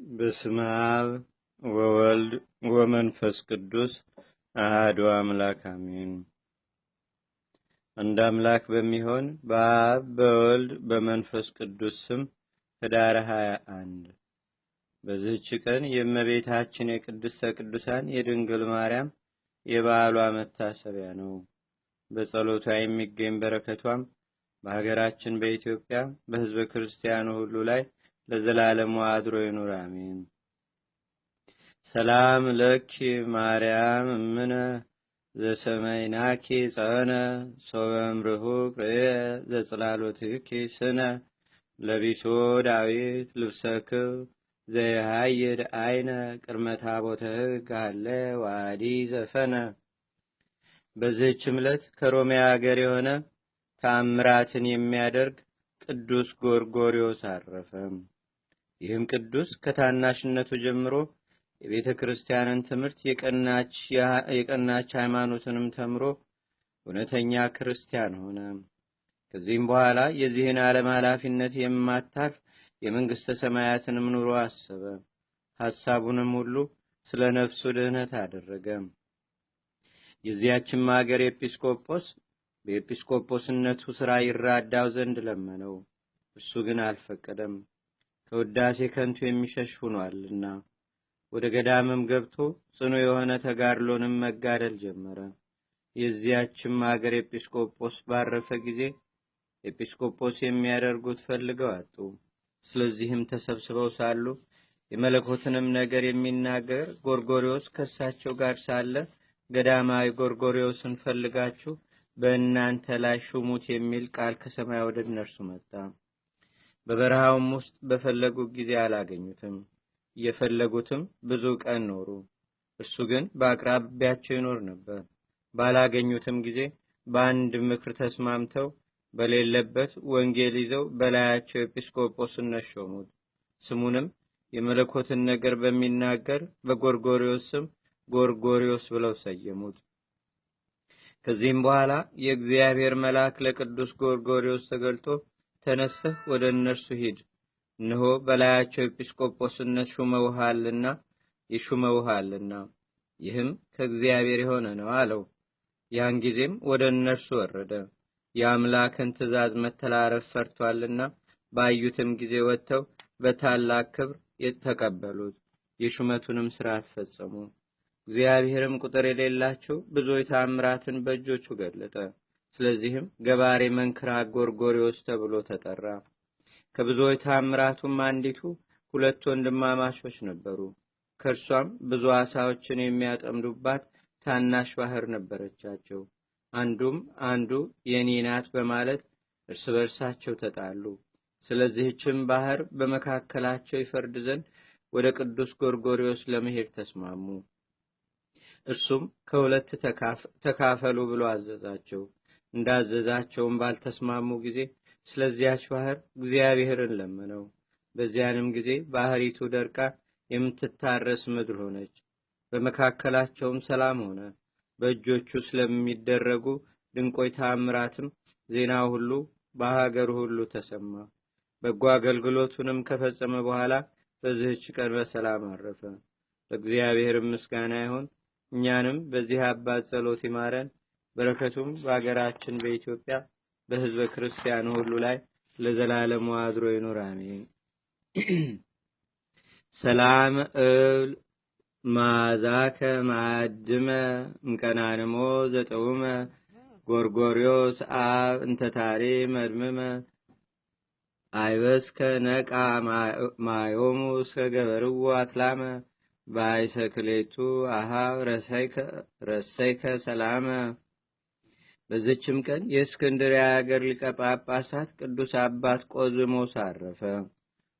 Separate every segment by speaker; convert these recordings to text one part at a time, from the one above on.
Speaker 1: በስመ አብ ወወልድ ወመንፈስ ቅዱስ አሐዱ አምላክ አሜን። አንድ አምላክ በሚሆን በአብ በወልድ በመንፈስ ቅዱስ ስም ኅዳር 21 በዚህች ቀን የእመቤታችን የቅድስተ ቅዱሳን የድንግል ማርያም የበዓሏ መታሰቢያ ነው። በጸሎቷ የሚገኝ በረከቷም በሀገራችን በኢትዮጵያ በሕዝበ ክርስቲያኑ ሁሉ ላይ ለዘላለሙ አድሮ ይኑር አሜን። ሰላም ለኪ ማርያም እምነ ዘሰማይናኪ ጸነ ሶበምርሁ ቅርየ ዘጽላሎትኪ ስነ ለቢሶ ዳዊት ልብሰክብ ዘያሃይድ አይነ ቅድመ ታቦተ ሕግ አለ ዋዲ ዘፈነ። በዚህችም ዕለት ከሮሚያ ሀገር የሆነ ተአምራትን የሚያደርግ ቅዱስ ጎርጎርዮስ አረፈ። ይህም ቅዱስ ከታናሽነቱ ጀምሮ የቤተ ክርስቲያንን ትምህርት የቀናች ሃይማኖትንም ተምሮ እውነተኛ ክርስቲያን ሆነ። ከዚህም በኋላ የዚህን ዓለም ኃላፊነት የማታልፍ የመንግሥተ ሰማያትንም ኑሮ አሰበ። ሐሳቡንም ሁሉ ስለ ነፍሱ ድህነት አደረገ። የዚያችም አገር ኤጲስቆጶስ በኤጲስቆጶስነቱ ሥራ ይራዳው ዘንድ ለመነው። እርሱ ግን አልፈቀደም፣ ከውዳሴ ከንቱ የሚሸሽ ሆኗልና። ወደ ገዳምም ገብቶ ጽኑ የሆነ ተጋድሎንም መጋደል ጀመረ። የዚያችም አገር ኤጲስቆጶስ ባረፈ ጊዜ ኤጲስቆጶስ የሚያደርጉት ፈልገው አጡ። ስለዚህም ተሰብስበው ሳሉ የመለኮትንም ነገር የሚናገር ጎርጎርዮስ ከሳቸው ጋር ሳለ ገዳማዊ ጎርጎርዮስን ፈልጋችሁ በእናንተ ላይ ሹሙት የሚል ቃል ከሰማይ ወደ እነርሱ መጣ። በበረሃውም ውስጥ በፈለጉት ጊዜ አላገኙትም። እየፈለጉትም ብዙ ቀን ኖሩ። እርሱ ግን በአቅራቢያቸው ይኖር ነበር። ባላገኙትም ጊዜ በአንድ ምክር ተስማምተው በሌለበት ወንጌል ይዘው በላያቸው ኤጲስቆጶስነት ሾሙት። ስሙንም የመለኮትን ነገር በሚናገር በጎርጎርዮስ ስም ጎርጎርዮስ ብለው ሰየሙት። ከዚህም በኋላ የእግዚአብሔር መልአክ ለቅዱስ ጎርጎርዮስ ተገልጦ ተነስተህ ወደ እነርሱ ሂድ፣ እነሆ በላያቸው ኤጲስቆጶስነት ይሹመውሃልና ይህም ከእግዚአብሔር የሆነ ነው አለው። ያን ጊዜም ወደ እነርሱ ወረደ። የአምላክን ትእዛዝ መተላለፍ ፈርቷልና ባዩትም ጊዜ ወጥተው በታላቅ ክብር ተቀበሉት። የሹመቱንም ሥርዓት ፈጸሙ። እግዚአብሔርም ቁጥር የሌላቸው ብዙ ተአምራትን በእጆቹ ገለጠ። ስለዚህም ገባሬ መንክራት ጎርጎርዮስ ተብሎ ተጠራ። ከብዙዎች ተአምራቱም አንዲቱ ሁለት ወንድማማቾች ነበሩ። ከእርሷም ብዙ ዓሣዎችን የሚያጠምዱባት ታናሽ ባህር ነበረቻቸው። አንዱ የኔ ናት በማለት እርስ በርሳቸው ተጣሉ። ስለዚህችም ባህር በመካከላቸው ይፈርድ ዘንድ ወደ ቅዱስ ጎርጎርዮስ ለመሄድ ተስማሙ። እርሱም ከሁለት ተካፈሉ ብሎ አዘዛቸው። እንዳዘዛቸውም ባልተስማሙ ጊዜ ስለዚያች ባህር እግዚአብሔርን ለመነው። በዚያንም ጊዜ ባህሪቱ ደርቃ የምትታረስ ምድር ሆነች። በመካከላቸውም ሰላም ሆነ። በእጆቹ ስለሚደረጉ ድንቆይ ተአምራትም ዜናው ሁሉ በሀገር ሁሉ ተሰማ። በጎ አገልግሎቱንም ከፈጸመ በኋላ በዚህች ቀን በሰላም አረፈ። ለእግዚአብሔር ምስጋና ይሁን። እኛንም በዚህ አባት ጸሎት ይማረን። በረከቱም በአገራችን በኢትዮጵያ በሕዝበ ክርስቲያኑ ሁሉ ላይ ለዘላለሙ አድሮ ይኑር አሜን። ሰላም እብል ማዛከ ማዕድመ እምቀናንሞ ዘጠውመ ጎርጎርዮስ አብ እንተታሬ መድምመ አይበስከ ነቃ ማዮሙ እስከ ገበርዎ አትላመ ባይሰክሌቱ አሃብ ረሰይከ ሰላመ። በዚችም ቀን የእስክንድርያ ሀገር ሊቀ ጳጳሳት ቅዱስ አባት ቆዝሞስ አረፈ።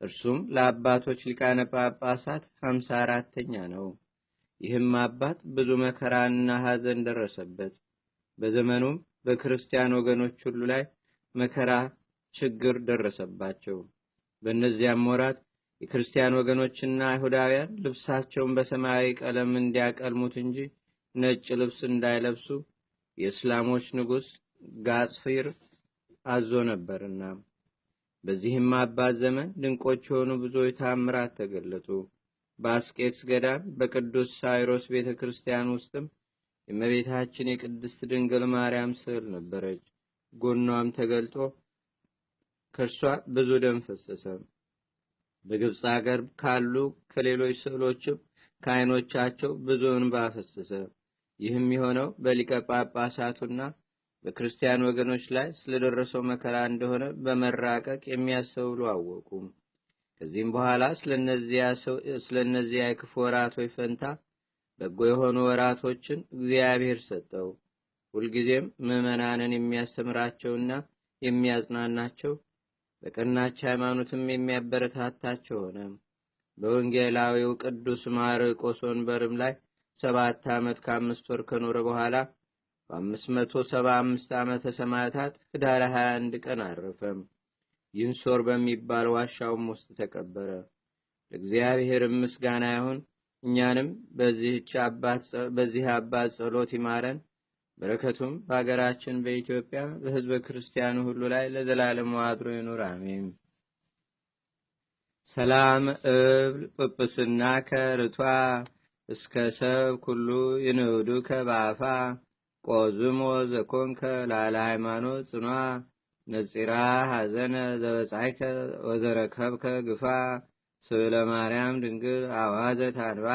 Speaker 1: እርሱም ለአባቶች ሊቃነ ጳጳሳት 54ተኛ ነው። ይህም አባት ብዙ መከራና ሐዘን ደረሰበት። በዘመኑም በክርስቲያን ወገኖች ሁሉ ላይ መከራ፣ ችግር ደረሰባቸው። በእነዚያም ወራት የክርስቲያን ወገኖችና አይሁዳውያን ልብሳቸውን በሰማያዊ ቀለም እንዲያቀልሙት እንጂ ነጭ ልብስ እንዳይለብሱ የእስላሞች ንጉሥ ጋጽፊር አዞ ነበርና በዚህም አባት ዘመን ድንቆች የሆኑ ብዙዎች ታምራት ተገለጡ። በአስቄትስ ገዳም በቅዱስ ሳይሮስ ቤተ ክርስቲያን ውስጥም የእመቤታችን የቅድስት ድንግል ማርያም ስዕል ነበረች። ጎኗም ተገልጦ ከእርሷ ብዙ ደም ፈሰሰ። በግብፅ አገር ካሉ ከሌሎች ስዕሎችም ከዓይኖቻቸው ብዙ እንባ ፈሰሰ። ይህም የሆነው በሊቀ ጳጳሳቱና በክርስቲያን ወገኖች ላይ ስለደረሰው መከራ እንደሆነ በመራቀቅ የሚያስተውሉ አወቁ። ከዚህም በኋላ ስለነዚያ የክፉ ወራቶች ፈንታ በጎ የሆኑ ወራቶችን እግዚአብሔር ሰጠው። ሁልጊዜም ምዕመናንን የሚያስተምራቸውና የሚያጽናናቸው በቀናች ሃይማኖትም የሚያበረታታቸው ሆነ። በወንጌላዊው ቅዱስ ማርቆስ ወንበርም ላይ 7 ዓመት ከ5 ወር ከኖረ በኋላ በ575 ዓመተ ሰማዕታት ህዳር 21 ቀን አረፈም። ይንሶር በሚባል ዋሻውም ውስጥ ተቀበረ። ለእግዚአብሔር ምስጋና ይሁን። እኛንም በዚህ አባት ጸሎት ይማረን። በረከቱም በአገራችን በኢትዮጵያ በሕዝበ ክርስቲያኑ ሁሉ ላይ ለዘላለም አድሮ ይኑር፣ አሜን። ሰላም እብል ጵጵስና ከርቷ እስከ ሰብ ኩሉ ይንውዱ ከባፋ ቆዝሞ ዘኮንከ ላለ ሃይማኖት ጽኗ ነጺራ ሐዘነ ዘበጻይከ ወዘረከብከ ግፋ ስለ ማርያም ድንግል አዋዘ ታንባ።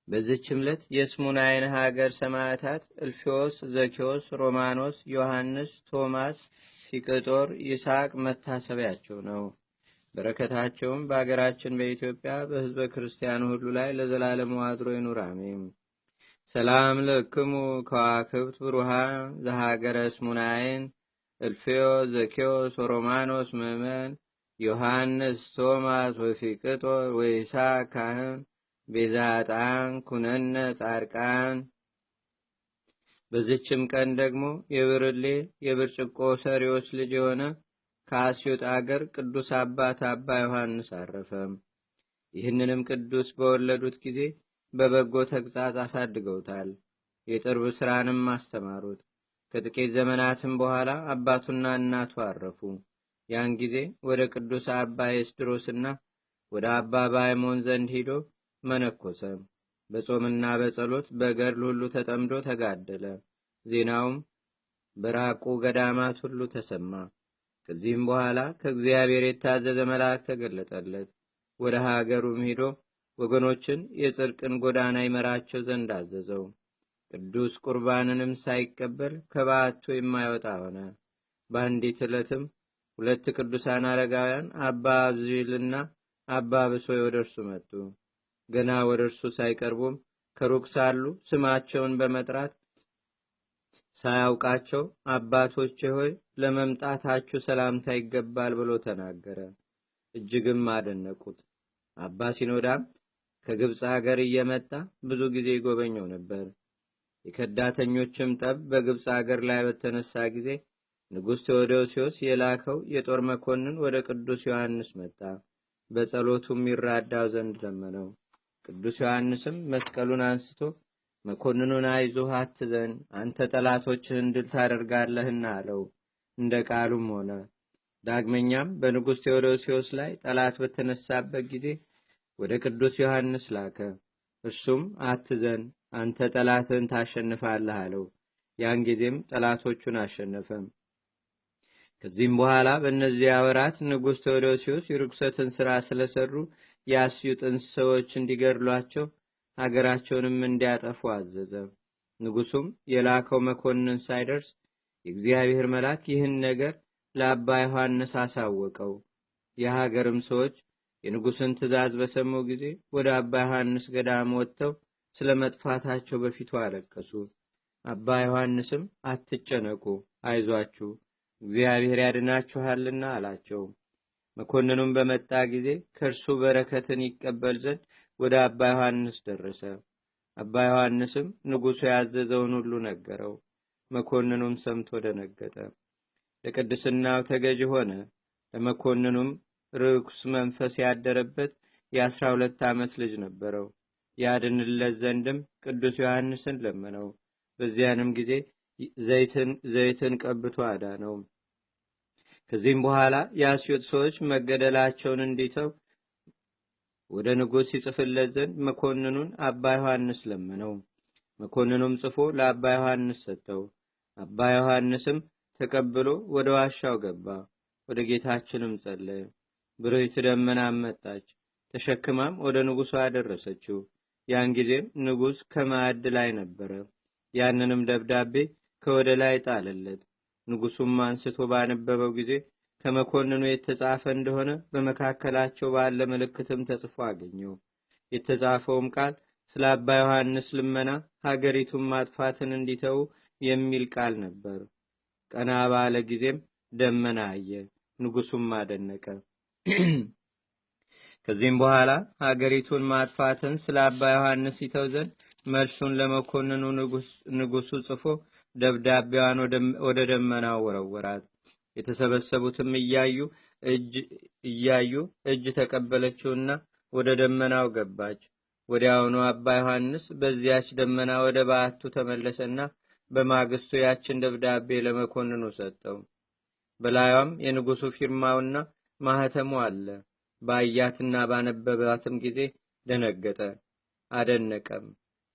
Speaker 1: በዚህች ዕለት የስሙናይን ሀገር ሰማዕታት እልፊዮስ፣ ዘኪዮስ፣ ሮማኖስ፣ ዮሐንስ፣ ቶማስ፣ ፊቅጦር፣ ይስሐቅ መታሰቢያቸው ነው። በረከታቸውም በአገራችን በኢትዮጵያ በሕዝበ ክርስቲያኑ ሁሉ ላይ ለዘላለሙ አድሮ ይኑር፣ አሜን። ሰላም ለክሙ ከዋክብት ብሩሃን ዘሀገረ ስሙናይን እልፊዮስ፣ ዘኪዮስ፣ ሮማኖስ ምእመን፣ ዮሐንስ፣ ቶማስ፣ ወፊቅጦር፣ ወይስሐቅ ካህን ቤዛጣን ኩነነ ጻድቃን። በዚችም ቀን ደግሞ የብርሌ የብርጭቆ ሰሪዎች ልጅ የሆነ ከአስዮጥ አገር ቅዱስ አባት አባ ዮሐንስ አረፈ። ይህንንም ቅዱስ በወለዱት ጊዜ በበጎ ተግሣጽ አሳድገውታል። የጥርብ ሥራንም አስተማሩት። ከጥቂት ዘመናትም በኋላ አባቱና እናቱ አረፉ። ያን ጊዜ ወደ ቅዱስ አባ ኤስድሮስና ወደ አባ ባይሞን ዘንድ ሂዶ መነኮሰ። በጾምና በጸሎት በገድል ሁሉ ተጠምዶ ተጋደለ። ዜናውም በራቁ ገዳማት ሁሉ ተሰማ። ከዚህም በኋላ ከእግዚአብሔር የታዘዘ መልአክ ተገለጠለት። ወደ ሀገሩም ሂዶ ወገኖችን የጽድቅን ጎዳና ይመራቸው ዘንድ አዘዘው። ቅዱስ ቁርባንንም ሳይቀበል ከበዓቱ የማይወጣ ሆነ። በአንዲት ዕለትም 2 ቅዱሳን አረጋውያን አባ አብዚልና አባ ብሶይ ወደ እርሱ መጡ። ገና ወደ እርሱ ሳይቀርቡም ከሩቅ ሳሉ ስማቸውን በመጥራት ሳያውቃቸው አባቶቼ ሆይ ለመምጣታችሁ ሰላምታ ይገባል ብሎ ተናገረ። እጅግም አደነቁት። አባ ሲኖዳም ከግብፅ አገር እየመጣ ብዙ ጊዜ ይጎበኘው ነበር። የከዳተኞችም ጠብ በግብፅ አገር ላይ በተነሳ ጊዜ ንጉሥ ቴዎዶሲዎስ የላከው የጦር መኮንን ወደ ቅዱስ ዮሐንስ መጣ። በጸሎቱም ይራዳው ዘንድ ለመነው። ቅዱስ ዮሐንስም መስቀሉን አንስቶ መኮንኑን አይዞህ አትዘን፣ አንተ ጠላቶችህን ድል ታደርጋለህና አለው። እንደ ቃሉም ሆነ። ዳግመኛም በንጉሥ ቴዎዶሲዎስ ላይ ጠላት በተነሳበት ጊዜ ወደ ቅዱስ ዮሐንስ ላከ። እርሱም አትዘን፣ አንተ ጠላትህን ታሸንፋለህ አለው። ያን ጊዜም ጠላቶቹን አሸነፈም። ከዚህም በኋላ በእነዚያ ወራት ንጉሥ ቴዎዶሲዎስ የርኩሰትን ሥራ ስለሰሩ የአስዩጥን ሰዎች እንዲገድሏቸው አገራቸውንም እንዲያጠፉ አዘዘ። ንጉሡም የላከው መኮንን ሳይደርስ የእግዚአብሔር መልአክ ይህን ነገር ለአባ ዮሐንስ አሳወቀው። የሀገርም ሰዎች የንጉሥን ትእዛዝ በሰሙ ጊዜ ወደ አባ ዮሐንስ ገዳም ወጥተው ስለ መጥፋታቸው በፊቱ አለቀሱ። አባ ዮሐንስም አትጨነቁ፣ አይዟችሁ፣ እግዚአብሔር ያድናችኋልና አላቸው። መኮንኑም በመጣ ጊዜ ከእርሱ በረከትን ይቀበል ዘንድ ወደ አባ ዮሐንስ ደረሰ። አባ ዮሐንስም ንጉሡ ያዘዘውን ሁሉ ነገረው። መኮንኑም ሰምቶ ደነገጠ፣ ለቅድስናው ተገዥ ሆነ። ለመኮንኑም ርኩስ መንፈስ ያደረበት የ12 ዓመት ልጅ ነበረው። ያድንለት ዘንድም ቅዱስ ዮሐንስን ለመነው። በዚያንም ጊዜ ዘይትን ቀብቶ አዳነው። ከዚህም በኋላ የአስዮጥ ሰዎች መገደላቸውን እንዲተው ወደ ንጉሥ ይጽፍለት ዘንድ መኮንኑን አባ ዮሐንስ ለመነው። መኮንኑም ጽፎ ለአባ ዮሐንስ ሰጠው። አባ ዮሐንስም ተቀብሎ ወደ ዋሻው ገባ። ወደ ጌታችንም ጸለየ። ብርህት ደመናም መጣች፣ ተሸክማም ወደ ንጉሡ አደረሰችው። ያን ጊዜም ንጉሥ ከማዕድ ላይ ነበረ። ያንንም ደብዳቤ ከወደ ላይ ጣለለት። ንጉሡም አንስቶ ባነበበው ጊዜ ከመኮንኑ የተጻፈ እንደሆነ በመካከላቸው ባለ ምልክትም ተጽፎ አገኘው። የተጻፈውም ቃል ስለ አባ ዮሐንስ ልመና ሀገሪቱን ማጥፋትን እንዲተዉ የሚል ቃል ነበር። ቀና ባለ ጊዜም ደመና አየ። ንጉሡም አደነቀ። ከዚህም በኋላ ሀገሪቱን ማጥፋትን ስለ አባ ዮሐንስ ይተው ዘንድ መልሱን ለመኮንኑ ንጉሡ ጽፎ ደብዳቤዋን ወደ ደመናው ወረወራት። የተሰበሰቡትም እያዩ እጅ ተቀበለችውና ወደ ደመናው ገባች። ወዲያውኑ አባ ዮሐንስ በዚያች ደመና ወደ በዓቱ ተመለሰና በማግስቱ ያችን ደብዳቤ ለመኮንኑ ሰጠው። በላዩም የንጉሡ ፊርማውና ማህተሙ አለ። ባያትና ባነበባትም ጊዜ ደነገጠ፣ አደነቀም።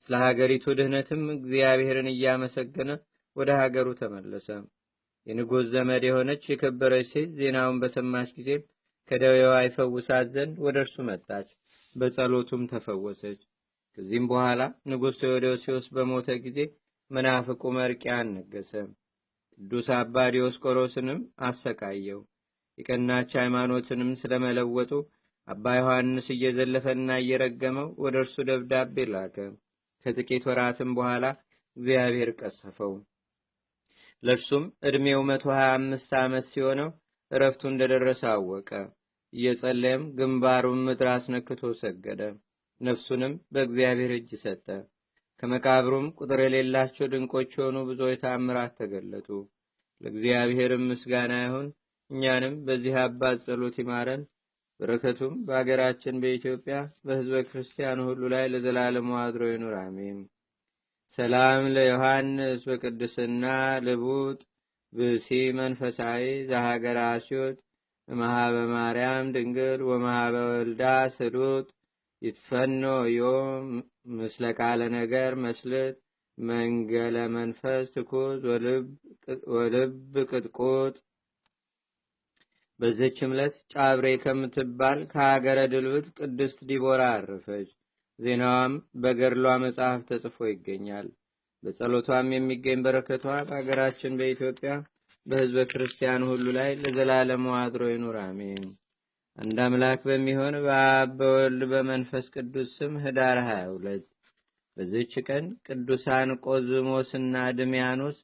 Speaker 1: ስለ ሀገሪቱ ድህነትም እግዚአብሔርን እያመሰገነ ወደ ሀገሩ ተመለሰ። የንጉሥ ዘመድ የሆነች የከበረች ሴት ዜናውን በሰማች ጊዜ ከደዌዋ ይፈውሳት ዘንድ ወደ እርሱ መጣች። በጸሎቱም ተፈወሰች። ከዚህም በኋላ ንጉሥ ቴዎዶሲዎስ በሞተ ጊዜ መናፍቁ መርቅያን ነገሰ። ቅዱስ አባ ዲዮስቆሮስንም አሰቃየው። የቀናች ሃይማኖትንም ስለመለወጡ አባ ዮሐንስ እየዘለፈና እየረገመው ወደ እርሱ ደብዳቤ ላከ። ከጥቂት ወራትም በኋላ እግዚአብሔር ቀሰፈው። ለእርሱም ዕድሜው 125 ዓመት ሲሆነው እረፍቱ እንደደረሰ አወቀ። እየጸለየም ግንባሩን ምድር አስነክቶ ሰገደ። ነፍሱንም በእግዚአብሔር እጅ ሰጠ። ከመቃብሩም ቁጥር የሌላቸው ድንቆች የሆኑ ብዙዎች ተአምራት ተገለጡ። ለእግዚአብሔርም ምስጋና ይሁን። እኛንም በዚህ አባት ጸሎት ይማረን። በረከቱም በአገራችን በኢትዮጵያ በሕዝበ ክርስቲያኑ ሁሉ ላይ ለዘላለሙ አድሮ ይኑር፣ አሜን። ሰላም ለዮሐንስ በቅድስና ልቡጥ ብሲ መንፈሳዊ ዘሀገር አስዮት እምሃበ ማርያም ድንግል ወመሃበ ወልዳ ስሉጥ ይትፈኖ ዮም ምስለ ቃለ ነገር መስልጥ መንገለ መንፈስ ትኩዝ ወልብ ቅጥቁጥ። በዚህች ዕለት ጫብሬ ከምትባል ከሀገረ ድልብት ቅድስት ዲቦራ አረፈች። ዜናዋም በገድሏ መጽሐፍ ተጽፎ ይገኛል። በጸሎቷም የሚገኝ በረከቷ በሀገራችን በኢትዮጵያ በሕዝበ ክርስቲያን ሁሉ ላይ ለዘላለሙ አድሮ ይኑር፣ አሜን። አንድ አምላክ በሚሆን በአብ በወልድ በመንፈስ ቅዱስ ስም ኅዳር 22 በዚህች ቀን ቅዱሳን ቆዝሞስና ድሚያኖስ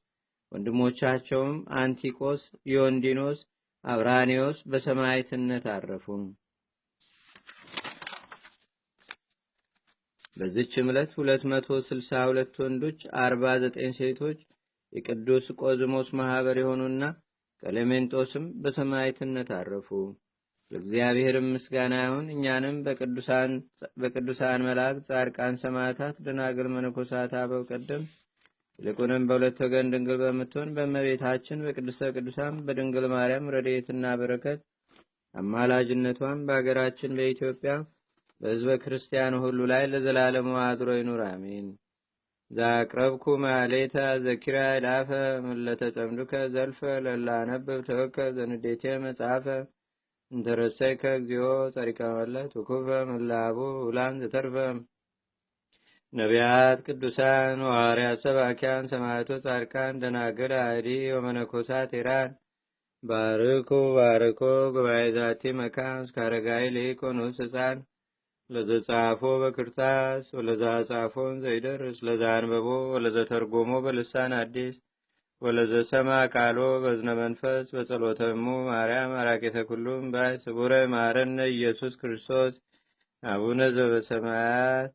Speaker 1: ወንድሞቻቸውም አንቲቆስ፣ ዮንዲኖስ፣ አብራኒዎስ በሰማዕትነት አረፉ። በዚህች ዕለት 262 ወንዶች 49 ሴቶች የቅዱስ ቆዝሞስ ማህበር የሆኑና ቀሌሜንጦስም በሰማዕትነት አረፉ። ለእግዚአብሔርም ምስጋና ይሁን። እኛንም በቅዱሳን መላእክት፣ ጻድቃን፣ ሰማዕታት፣ ደናግል፣ መነኮሳት፣ አበው ቀደም ይልቁንም በሁለት ወገን ድንግል በምትሆን በእመቤታችን በቅድስተ ቅዱሳን በድንግል ማርያም ረድኤትና በረከት አማላጅነቷን በአገራችን በኢትዮጵያ በሕዝበ ክርስቲያኑ ሁሉ ላይ ለዘላለሙ አድሮ ይኑር፣ አሜን። ዛቅረብኩ ማሌታ ዘኪራ ላፈ ምለተጸምዱከ ዘልፈ ለላነብብ ተወከ ዘንዴቴ መጽሐፈ እንተረሰይከ እግዚኦ ጸሪቀ መለት ውኩፈ ምላቡ ውላን ዘተርፈ ነቢያት፣ ቅዱሳን፣ ሐዋርያት፣ ሰባኪያን፣ ሰማዕቶ፣ ጻድቃን፣ ደናግል፣ አዲ ወመነኮሳት ኢራን ባርኩ ባርኮ ጉባኤ ዛቲ መካን እስከ አረጋዊ ሊቆኑስ ሕፃን ለዘጻፎ በክርታስ ወለዛ ጻፎን ዘይደርስ ለዛ አንበቦ ወለዘተርጎሞ በልሳን አዲስ ወለዘሰማ ቃሎ በዝነ መንፈስ በጸሎተሙ ማርያም አራቄተ ኩሉም ባይ ስቡረ ማረነ ኢየሱስ ክርስቶስ አቡነ ዘበሰማያት